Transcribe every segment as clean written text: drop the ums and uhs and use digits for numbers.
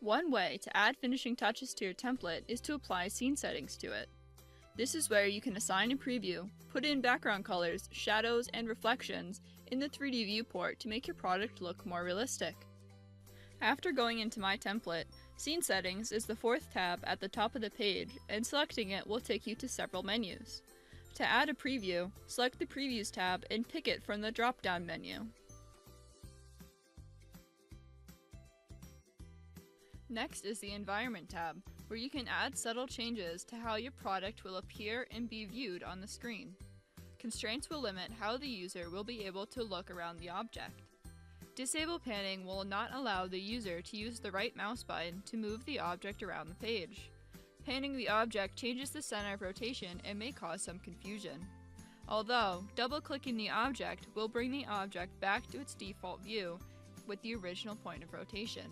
One way to add finishing touches to your template is to apply scene settings to it. This is where you can assign a preview, put in background colors, shadows, and reflections in the 3D viewport to make your product look more realistic. After going into my template, Scene Settings is the fourth tab at the top of the page, and selecting it will take you to several menus. To add a preview, select the Previews tab and pick it from the drop-down menu. Next is the Environment tab, where you can add subtle changes to how your product will appear and be viewed on the screen. Constraints will limit how the user will be able to look around the object. Disable panning will not allow the user to use the right mouse button to move the object around the page. Panning the object changes the center of rotation and may cause some confusion. Although, double-clicking the object will bring the object back to its default view with the original point of rotation.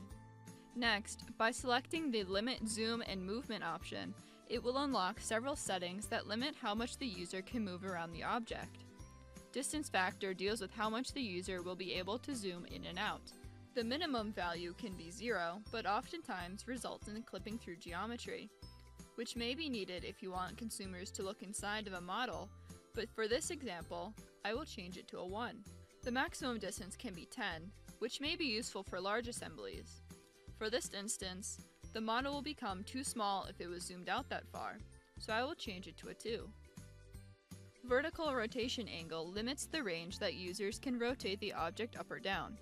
Next, by selecting the Limit Zoom and Movement option, it will unlock several settings that limit how much the user can move around the object. Distance Factor deals with how much the user will be able to zoom in and out. The minimum value can be 0, but oftentimes results in clipping through geometry, which may be needed if you want consumers to look inside of a model, but for this example, I will change it to a 1. The maximum distance can be 10, which may be useful for large assemblies. For this instance, the model will become too small if it was zoomed out that far, so I will change it to a 2. Vertical rotation angle limits the range that users can rotate the object up or down.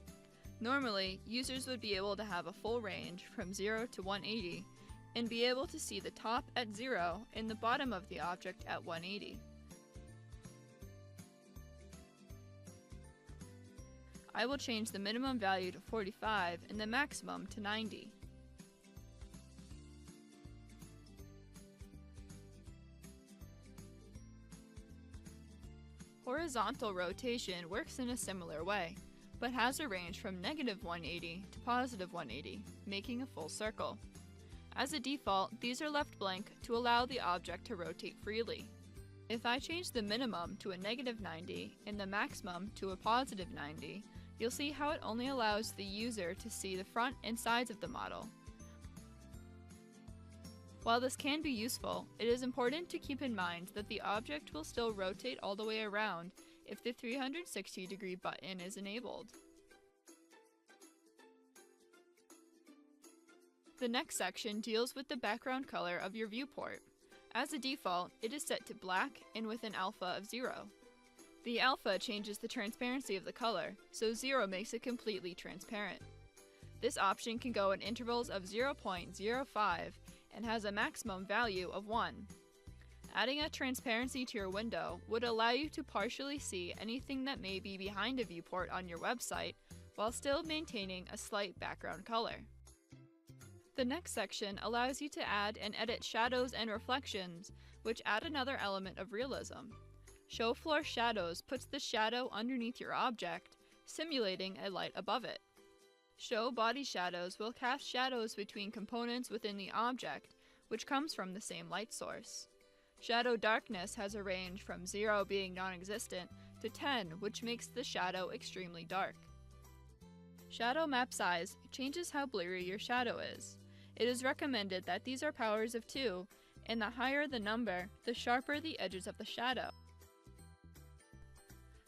Normally, users would be able to have a full range from 0 to 180 and be able to see the top at 0 and the bottom of the object at 180. I will change the minimum value to 45 and the maximum to 90. Horizontal rotation works in a similar way, but has a range from -180 to +180, making a full circle. As a default, these are left blank to allow the object to rotate freely. If I change the minimum to a -90 and the maximum to a +90, you'll see how it only allows the user to see the front and sides of the model. While this can be useful, it is important to keep in mind that the object will still rotate all the way around if the 360-degree button is enabled. The next section deals with the background color of your viewport. As a default, it is set to black and with an alpha of 0. The alpha changes the transparency of the color, so 0 makes it completely transparent. This option can go in intervals of 0.05 and has a maximum value of 1. Adding a transparency to your window would allow you to partially see anything that may be behind a viewport on your website while still maintaining a slight background color. The next section allows you to add and edit shadows and reflections, which add another element of realism. Show Floor Shadows puts the shadow underneath your object, simulating a light above it. Show Body Shadows will cast shadows between components within the object, which comes from the same light source. Shadow Darkness has a range from 0 being non-existent to 10, which makes the shadow extremely dark. Shadow Map Size changes how blurry your shadow is. It is recommended that these are powers of 2, and the higher the number, the sharper the edges of the shadow.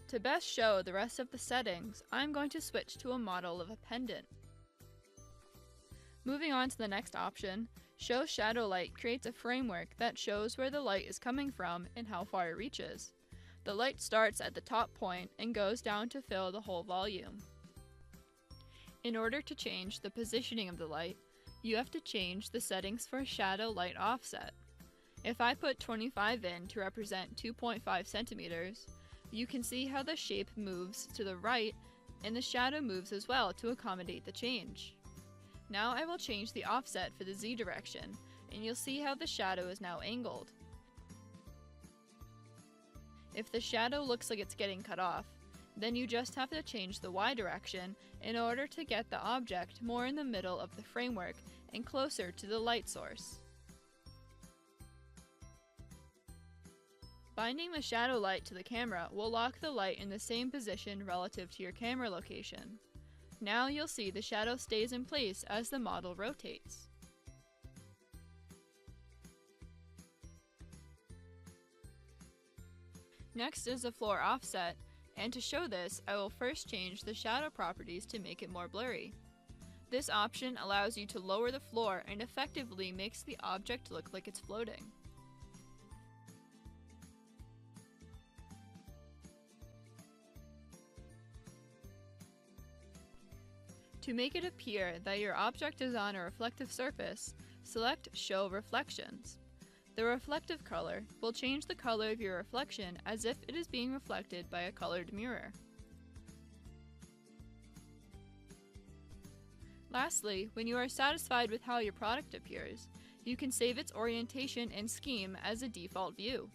To best show the rest of the settings, I'm going to switch to a model of a pendant. Moving on to the next option, Show Shadow Light creates a framework that shows where the light is coming from and how far it reaches. The light starts at the top point and goes down to fill the whole volume. In order to change the positioning of the light, you have to change the settings for Shadow Light Offset. If I put 25 in to represent 2.5 centimeters, you can see how the shape moves to the right and the shadow moves as well to accommodate the change. Now I will change the offset for the Z direction, and you'll see how the shadow is now angled. If the shadow looks like it's getting cut off, then you just have to change the Y direction in order to get the object more in the middle of the framework and closer to the light source. Binding the shadow light to the camera will lock the light in the same position relative to your camera location. Now you'll see the shadow stays in place as the model rotates. Next is the floor offset, and to show this, I will first change the shadow properties to make it more blurry. This option allows you to lower the floor and effectively makes the object look like it's floating. To make it appear that your object is on a reflective surface, select Show Reflections. The reflective color will change the color of your reflection as if it is being reflected by a colored mirror. Lastly, when you are satisfied with how your product appears, you can save its orientation and scheme as a default view.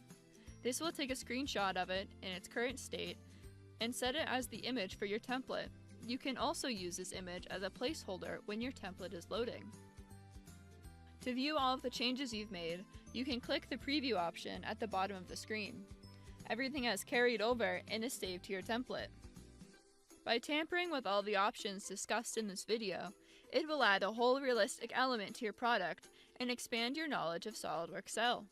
This will take a screenshot of it in its current state and set it as the image for your template. You can also use this image as a placeholder when your template is loading. To view all of the changes you've made, you can click the preview option at the bottom of the screen. Everything has carried over and is saved to your template. By tampering with all the options discussed in this video, it will add a whole realistic element to your product and expand your knowledge of SOLIDWORKS Cell.